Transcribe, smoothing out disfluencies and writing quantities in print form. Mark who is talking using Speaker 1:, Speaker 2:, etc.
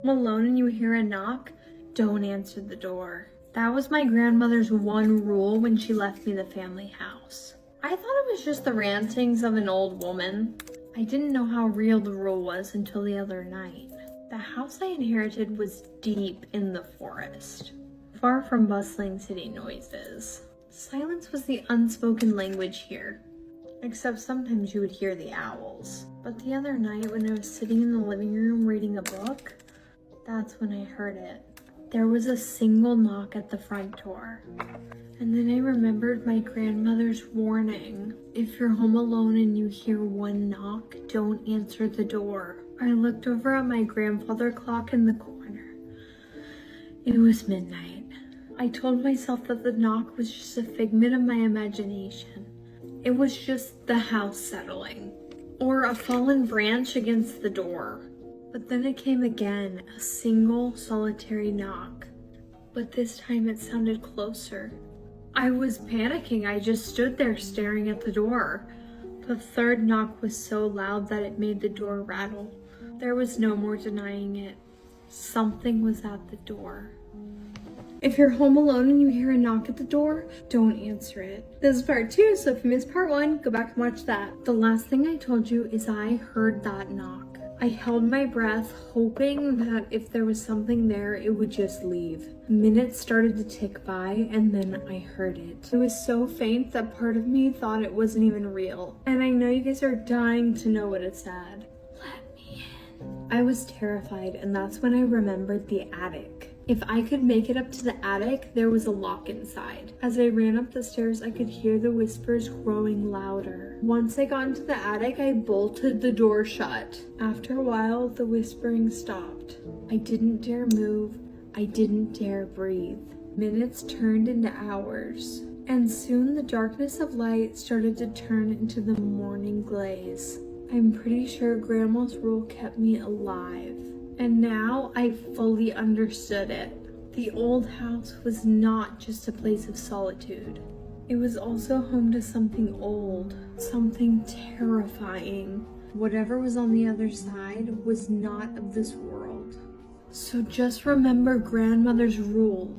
Speaker 1: Alone and you hear a knock, don't answer the door. That was my grandmother's one rule when she left me the family house. I thought it was just the rantings of an old woman. I didn't know how real the rule was until the other night. The house I inherited was deep in the forest, far from bustling city noises. Silence was the unspoken language here, except sometimes you would hear the owls. But the other night when I was sitting in the living room reading a book, that's when I heard it. There was a single knock at the front door. And then I remembered my grandmother's warning. If you're home alone and you hear one knock, don't answer the door. I looked over at my grandfather clock in the corner. It was midnight. I told myself that the knock was just a figment of my imagination. It was just the house settling, or a fallen branch against the door. But then it came again, a single solitary knock. But this time it sounded closer. I was panicking. I just stood there staring at the door. The third knock was so loud that it made the door rattle. There was no more denying it. Something was at the door. If you're home alone and you hear a knock at the door, don't answer it. This is part 2, so if you missed part 1, go back and watch that. The last thing I told you is I heard that knock. I held my breath, hoping that if there was something there, it would just leave. Minutes started to tick by, and then I heard it. It was so faint that part of me thought it wasn't even real. And I know you guys are dying to know what it said. Let me in. I was terrified, and that's when I remembered the attic. If I could make it up to the attic, there was a lock inside. As I ran up the stairs, I could hear the whispers growing louder. Once I got into the attic, I bolted the door shut. After a while, the whispering stopped. I didn't dare move. I didn't dare breathe. Minutes turned into hours, and soon the darkness of light started to turn into the morning glaze. I'm pretty sure Grandma's rule kept me alive. And now I fully understood it. The old house was not just a place of solitude. It was also home to something old, something terrifying. Whatever was on the other side was not of this world. So just remember grandmother's rule.